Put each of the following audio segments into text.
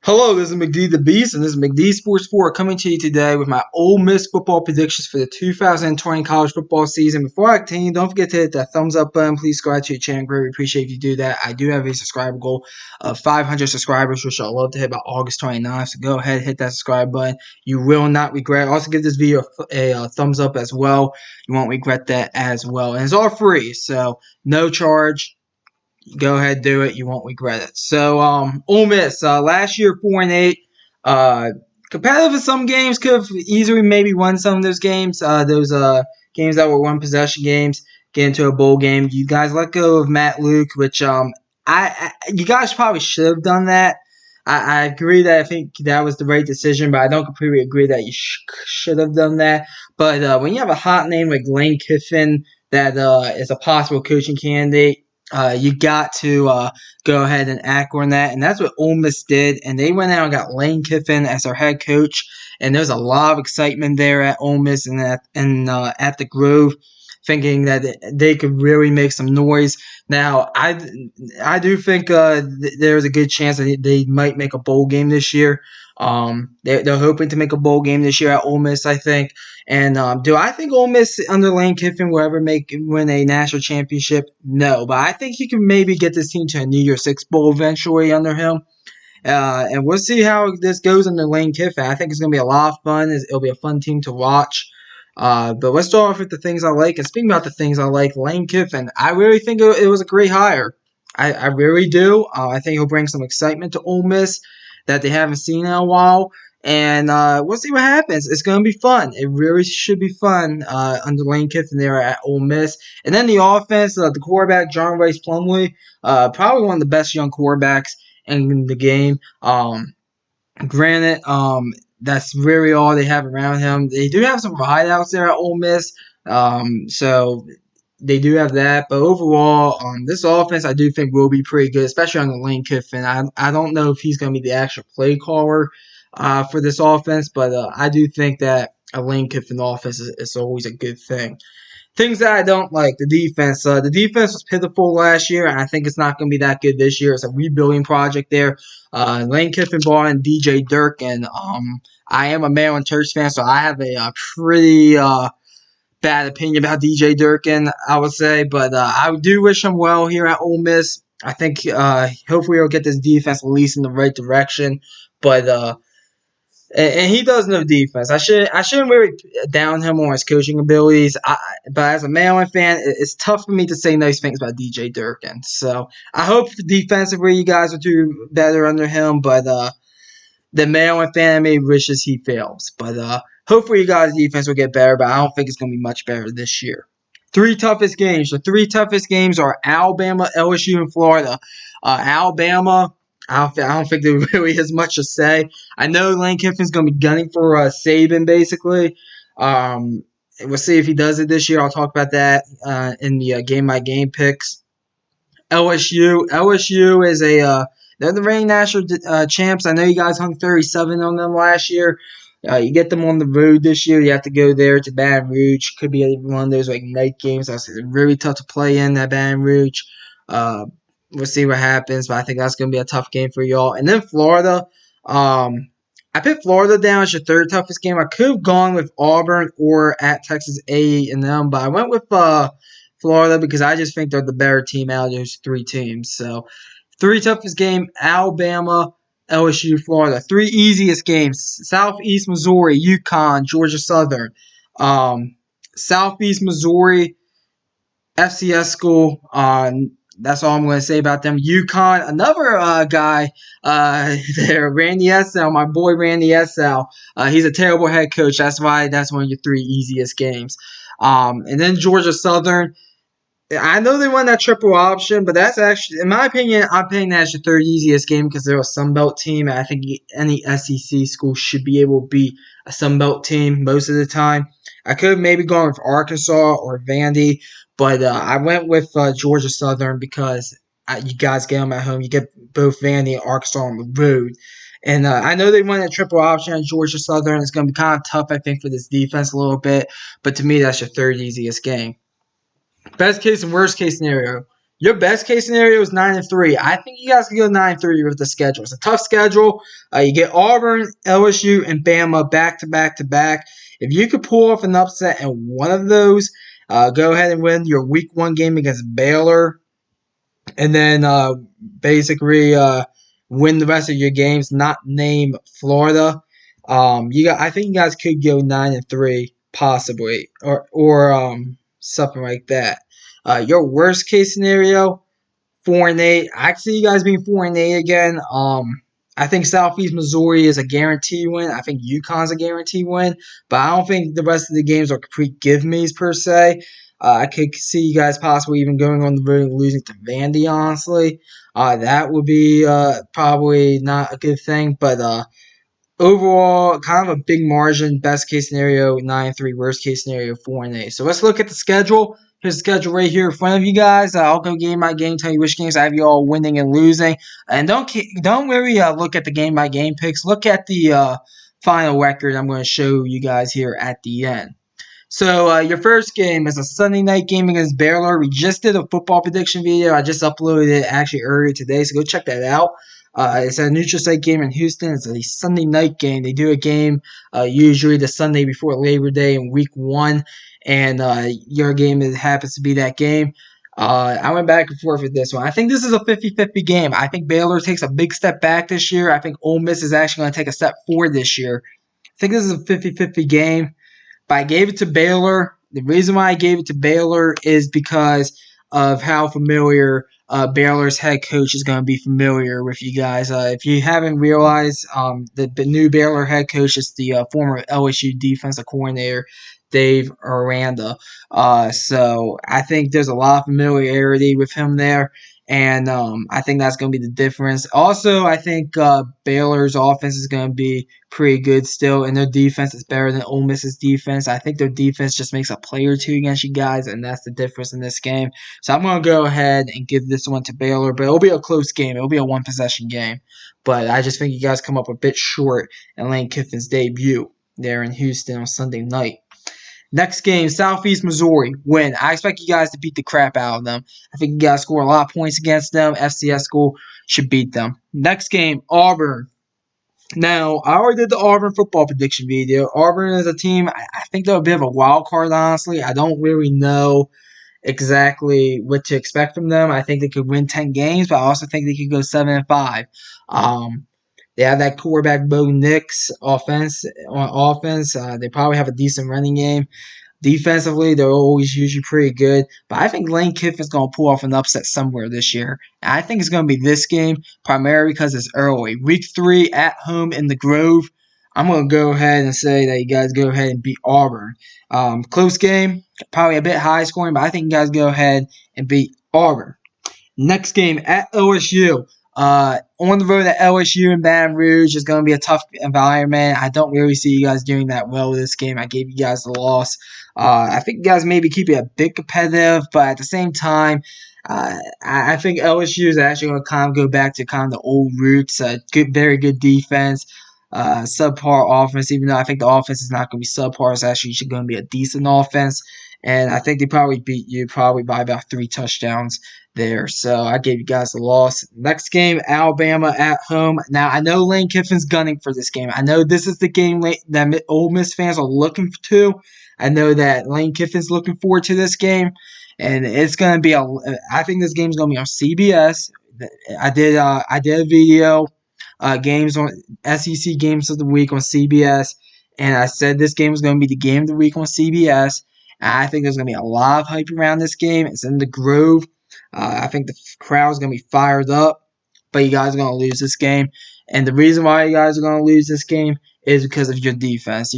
Hello, this is McD the Beast, and this is McD Sports 4 coming to you today with my Ole Miss football predictions for the 2020 college football season. Before I continue, don't forget to hit that thumbs up button. Please subscribe to your channel. Greatly appreciate if you do that. I do have a subscriber goal of 500 subscribers, which I'd love to hit by August 29th. So go ahead, hit that subscribe button. You will not regret. Also, give this video a thumbs up as well. You won't regret that as well. And it's all free, so no charge. Go ahead, do it. You won't regret it. So, Ole Miss last year 4-8. Competitive in some games, could have easily maybe won some of those games. Those games that were one possession games, get into a bowl game. You guys let go of Matt Luke, which you guys probably should have done that. I agree that I think that was the right decision, but I don't completely agree that you should have done that. But when you have a hot name like Lane Kiffin that is a possible coaching candidate, you got to go ahead and act on that, and that's what Ole Miss did. And they went out and got Lane Kiffin as their head coach, and there's a lot of excitement there at Ole Miss and at the Grove, thinking that they could really make some noise. Now, I do think there's a good chance that they might make a bowl game this year. They're hoping to make a bowl game this year at Ole Miss, I think. And do I think Ole Miss under Lane Kiffin will ever win a national championship? No, but I think he can maybe get this team to a New Year's Six bowl eventually under him. And we'll see how this goes under Lane Kiffin. I think it's going to be a lot of fun. It'll be a fun team to watch. But let's start off with the things I like. And speaking about the things I like, Lane Kiffin, I really think it was a great hire. I really do. I think he'll bring some excitement to Ole Miss that they haven't seen in a while. And we'll see what happens. It's going to be fun. It really should be fun under Lane Kiffin there at Ole Miss. And then the offense, the quarterback, John Rice Plumlee, probably one of the best young quarterbacks in the game. Granted, that's really all they have around him. They do have some wideouts there at Ole Miss, so they do have that. But overall, this offense I do think will be pretty good, especially on the Lane Kiffin. I don't know if he's going to be the actual play caller for this offense, but I do think that a Lane Kiffin offense is always a good thing. Things that I don't like, the defense. The defense was pitiful last year, and I think it's not going to be that good this year. It's a rebuilding project there. Lane Kiffin brought in DJ Durkin. I am a Maryland Terps fan, so I have a pretty bad opinion about DJ Durkin, I would say. But I do wish him well here at Ole Miss. I think hopefully he'll get this defense at least in the right direction. But and he does know defense. I shouldn't really down him on his coaching abilities. But as a Maryland fan, it's tough for me to say nice things about DJ Durkin. So I hope defensively you guys will do better under him. But the Maryland fan maybe wishes he fails. But hopefully you guys' defense will get better. But I don't think it's going to be much better this year. Three toughest games. The three toughest games are Alabama, LSU, and Florida. Alabama, I don't think there really is much to say. I know Lane Kiffin's going to be gunning for Saban, basically. We'll see if he does it this year. I'll talk about that in the game-by-game picks. LSU is they're the reigning national champs. I know you guys hung 37 on them last year. You get them on the road this year. You have to go there to Baton Rouge. Could be one of those like night games. That's really tough to play in that Baton Rouge. We'll see what happens, but I think that's going to be a tough game for y'all. And then Florida. I picked Florida down as your third toughest game. I could have gone with Auburn or at Texas A&M, but I went with Florida because I just think they're the better team out of those three teams. So, three toughest game, Alabama, LSU, Florida. Three easiest games, Southeast Missouri, UConn, Georgia Southern. Southeast Missouri, FCS school. That's all I'm going to say about them. UConn, another guy there, Randy Essel, my boy Randy Essel. He's a terrible head coach. That's why that's one of your three easiest games. And then Georgia Southern. I know they won that triple option, but that's actually, in my opinion, I'm paying that as your third easiest game because they're a Sunbelt team, and I think any SEC school should be able to beat a Sunbelt team most of the time. I could have maybe gone with Arkansas or Vandy, but I went with Georgia Southern because you guys get them at home. You get both Vandy and Arkansas on the road. And I know they won that triple option on Georgia Southern. It's going to be kind of tough, I think, for this defense a little bit. But to me, that's your third easiest game. Best case and worst case scenario. Your best case scenario is 9-3. I think you guys can go 9-3 with the schedule. It's a tough schedule. You get Auburn, LSU, and Bama back to back to back. If you could pull off an upset in one of those, go ahead and win your week 1 game against Baylor, and then basically win the rest of your games. Not name Florida. I think you guys could go 9-3 possibly, or something like that. Your worst case scenario, 4-8. I see you guys being 4-8 again. I think Southeast Missouri is a guarantee win. I think UConn's a guarantee win, but I don't think the rest of the games are complete give me's per se. I could see you guys possibly even going on the road and losing to Vandy. Honestly, that would be probably not a good thing. But overall, kind of a big margin. Best case scenario 9-3. Worst case scenario 4-8. So let's look at the schedule. Here's the schedule right here in front of you guys. I'll go game by game, tell you which games I have you all winning and losing. And don't really look at the game by game picks. Look at the final record I'm going to show you guys here at the end. So your first game is a Sunday night game against Baylor. We just did a football prediction video. I just uploaded it actually earlier today, so go check that out. It's a neutral site game in Houston. It's a Sunday night game. They do a game usually the Sunday before Labor Day in week 1, and your game happens to be that game. I went back and forth with this one. I think this is a 50-50 game. I think Baylor takes a big step back this year. I think Ole Miss is actually going to take a step forward this year. I think this is a 50-50 game. But I gave it to Baylor. The reason why I gave it to Baylor is because of how familiar Baylor's head coach is going to be familiar with you guys. If you haven't realized, the new Baylor head coach is the former LSU defensive coordinator, Dave Aranda. So I think there's a lot of familiarity with him there. And I think that's going to be the difference. Also, I think Baylor's offense is going to be pretty good still, and their defense is better than Ole Miss's defense. I think their defense just makes a play or two against you guys, and that's the difference in this game. So I'm going to go ahead and give this one to Baylor, but it'll be a close game. It'll be a one-possession game. But I just think you guys come up a bit short in Lane Kiffin's debut there in Houston on Sunday night. Next game, Southeast Missouri, win. I expect you guys to beat the crap out of them. I think you guys score a lot of points against them. FCS school should beat them. Next game, Auburn. Now, I already did the Auburn football prediction video. Auburn is a team, I think they're a bit of a wild card, honestly. I don't really know exactly what to expect from them. I think they could win 10 games, but I also think they could go 7-5. They have that quarterback Bo Nix offense. They probably have a decent running game. Defensively, they're always usually pretty good. But I think Lane Kiffin's going to pull off an upset somewhere this year. And I think it's going to be this game, primarily because it's early. Week 3 at home in the Grove. I'm going to go ahead and say that you guys go ahead and beat Auburn. Close game, probably a bit high scoring, but I think you guys go ahead and beat Auburn. Next game at LSU. On the road at LSU in Baton Rouge is going to be a tough environment. I don't really see you guys doing that well this game. I gave you guys the loss. I think you guys maybe keep it a bit competitive, but at the same time, I think LSU is actually going to kind of go back to kind of the old roots. Very good defense, subpar offense. Even though I think the offense is not going to be subpar, it's actually going to be a decent offense. And I think they probably beat you probably by about 3 touchdowns there. So I gave you guys the loss. Next game, Alabama at home. Now, I know Lane Kiffin's gunning for this game. I know this is the game that Ole Miss fans are looking to. I know that Lane Kiffin's looking forward to this game. And it's going to be I think this game's going to be on CBS. I did a video, games on SEC games of the week on CBS. And I said this game was going to be the game of the week on CBS. I think there's going to be a lot of hype around this game. It's in the Grove. I think the crowd's going to be fired up, but you guys are going to lose this game. And the reason why you guys are going to lose this game is because of your defense.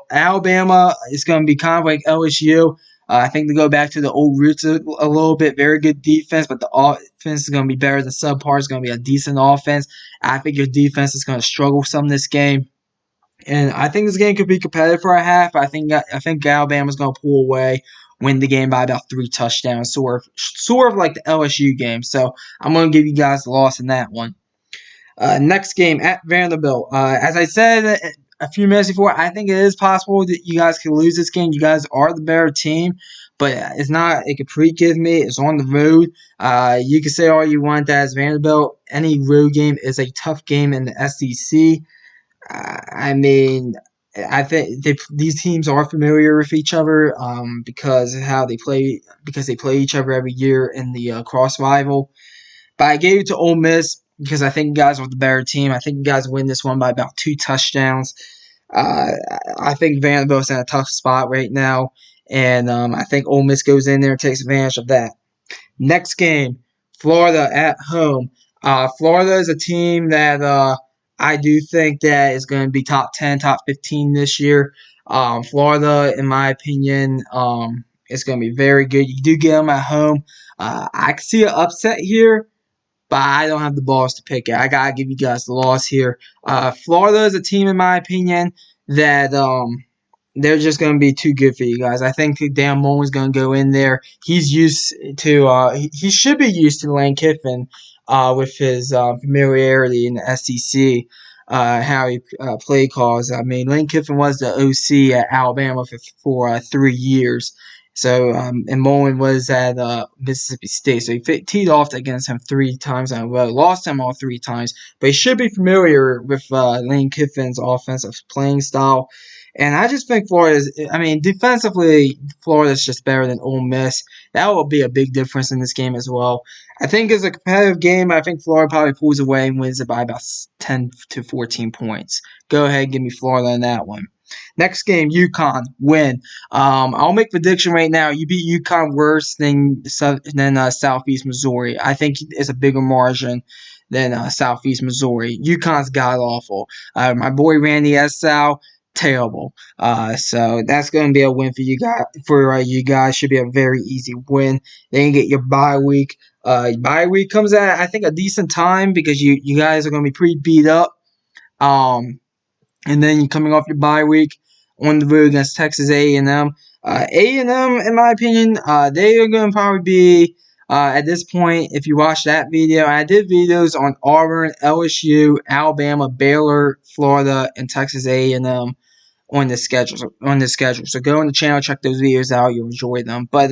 Alabama is going to be kind of like LSU. I think they go back to the old roots a little bit. Very good defense, but the offense is going to be better than subpar. It's going to be a decent offense. I think your defense is going to struggle some this game. And I think this game could be competitive for a half. I think Alabama's going to pull away, win the game by about 3 touchdowns, sort of like the LSU game. So I'm going to give you guys the loss in that one. Next game at Vanderbilt. As I said a few minutes before, I think it is possible that you guys can lose this game. You guys are the better team, but it's not a complete give me. It's on the road. You can say all you want that as Vanderbilt. Any road game is a tough game in the SEC. I mean, I think these teams are familiar with each other because of how they play, because they play each other every year in the cross rival. But I gave it to Ole Miss because I think you guys are the better team. I think you guys win this one by about 2 touchdowns. Uh, I think Vanderbilt's in a tough spot right now, and I think Ole Miss goes in there and takes advantage of that. Next game, Florida at home. Florida is a team that I do think that is going to be top 10, top 15 this year. Florida, in my opinion, is going to be very good. You do get them at home. I can see an upset here, but I don't have the balls to pick it. I gotta give you guys the loss here. Florida is a team, in my opinion, that they're just going to be too good for you guys. I think Dan Mullen's going to go in there. He's used to he should be used to Lane Kiffin with his familiarity in the SEC. How he play calls. I mean, Lane Kiffin was the OC at Alabama for 3 years. So, and Mullen was at Mississippi State. So he teed off against him 3 times in a row. Lost him all 3 times. But he should be familiar with Lane Kiffin's offensive playing style. And I just think defensively, Florida's just better than Ole Miss. That will be a big difference in this game as well. I think it's a competitive game. I think Florida probably pulls away and wins it by about 10 to 14 points. Go ahead, give me Florida in that one. Next game, UConn win. I'll make prediction right now. You beat UConn worse than Southeast Missouri. I think it's a bigger margin than Southeast Missouri. UConn's god awful. My boy Randy Essau, terrible. So that's going to be a win for you guys. You guys, should be a very easy win. Then you get your bye week. Bye week comes at I think a decent time because you guys are going to be pretty beat up. And then you're coming off your bye week on the road against Texas A&M. A&M, in my opinion, they are going to probably be, at this point, if you watch that video, I did videos on Auburn, LSU, Alabama, Baylor, Florida, and Texas A&M on the schedule. So go on the channel, check those videos out. You'll enjoy them. But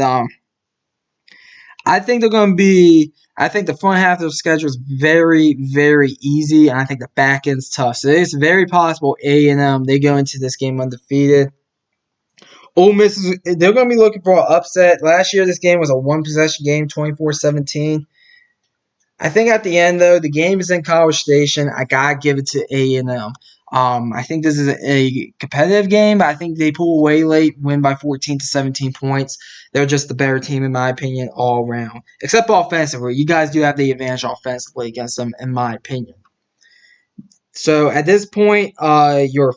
I think they're going to be. I think the front half of the schedule is very, very easy, and I think the back end's tough. So it's very possible A&M they go into this game undefeated. Ole Miss they're going to be looking for an upset. Last year, this game was a one-possession game, 24-17. I think at the end, though, the game is in College Station. I gotta give it to A&M. I think this is a competitive game, but I think they pull away late, win by 14 to 17 points. They're just the better team, in my opinion, all around. Except offensively. You guys do have the advantage offensively against them, in my opinion. So at this point, your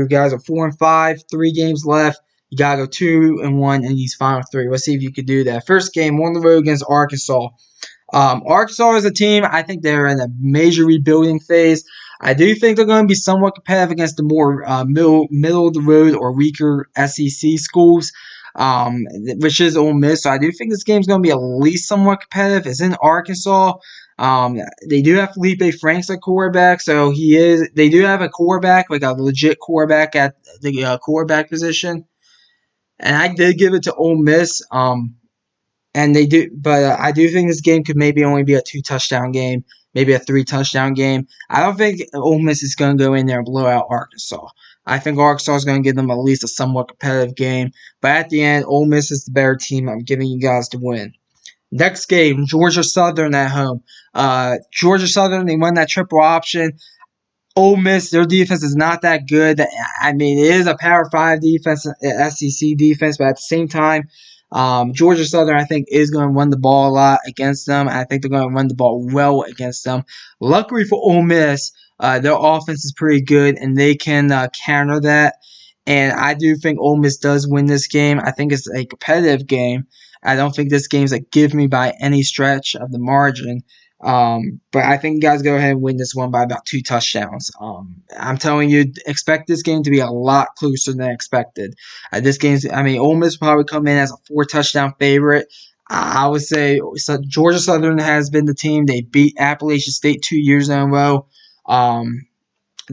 guys are 4-5, 3 games left. You gotta go 2-1 in these final 3. Let's see if you can do that. First game on the road against Arkansas. Arkansas is a team, I think they're in a major rebuilding phase. I do think they're going to be somewhat competitive against the more middle of the road or weaker SEC schools, which is Ole Miss. So I do think this game's going to be at least somewhat competitive. It's in Arkansas. They do have Felipe Franks at quarterback, so they do have a quarterback, like a legit quarterback at the quarterback position. And I did give it to Ole Miss. And they do, but I do think this game could maybe only be a 2-touchdown game, maybe a 3-touchdown game. I don't think Ole Miss is going to go in there and blow out Arkansas. I think Arkansas is going to give them at least a somewhat competitive game. But at the end, Ole Miss is the better team. I'm giving you guys the win. Next game, Georgia Southern at home. Georgia Southern, they won that triple option. Ole Miss, their defense is not that good. I mean, it is a Power 5 defense, SEC defense, but at the same time, Georgia Southern, I think, is going to run the ball a lot against them. I think they're going to run the ball well against them. Luckily for Ole Miss, their offense is pretty good, and they can counter that. And I do think Ole Miss does win this game. I think it's a competitive game. I don't think this game's a give me by any stretch of the margin. But I think you guys go ahead and win this one by about 2 touchdowns. I'm telling you, expect this game to be a lot closer than expected. Ole Miss will probably come in as a 4-touchdown favorite. I would say Georgia Southern has been the team. They beat Appalachian State 2 years in a row.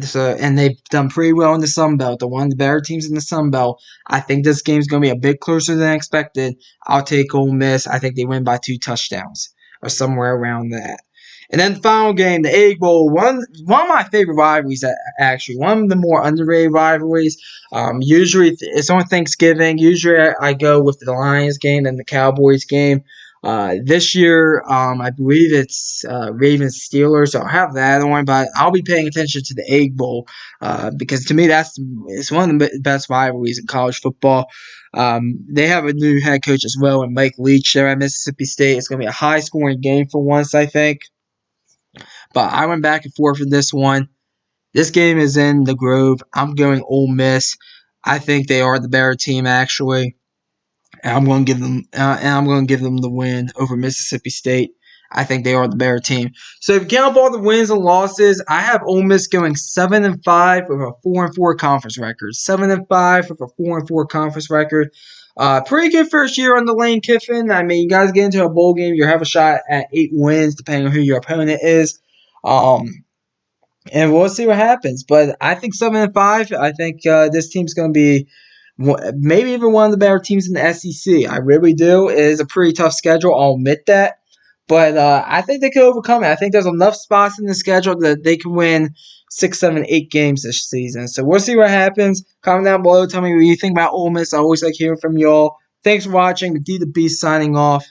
So, and they've done pretty well in the Sun Belt. They're one of the better teams in the Sun Belt. I think this game's going to be a bit closer than expected. I'll take Ole Miss. I think they win by 2 touchdowns or somewhere around that. And then the final game, the Egg Bowl, one of my favorite rivalries, actually, one of the more underrated rivalries. Usually, it's on Thanksgiving. Usually, I go with the Lions game and the Cowboys game. This year, I believe it's Ravens Steelers. So I'll have that one, but I'll be paying attention to the Egg Bowl because to me it's one of the best rivalries in college football. They have a new head coach as well, and Mike Leach there at Mississippi State. It's going to be a high scoring game for once, I think. But I went back and forth with this one. This game is in the Grove. I'm going Ole Miss. I think they are the better team actually. And I'm going to give them the win over Mississippi State. I think they are the better team. So if you count up all the wins and losses, I have Ole Miss going 7-5 with a 4-4 conference record. 7-5 with a 4-4 conference record. Pretty good first year on the Lane Kiffin. I mean, you guys get into a bowl game, you have a shot at 8 wins, depending on who your opponent is. And we'll see what happens. But I think 7-5. I think this team's going to be maybe even one of the better teams in the SEC. I really do. It is a pretty tough schedule. I'll admit that. But I think they can overcome it. I think there's enough spots in the schedule that they can win 6, 7, 8 games this season. So we'll see what happens. Comment down below. Tell me what you think about Ole Miss. I always like hearing from y'all. Thanks for watching. The D the Beast signing off.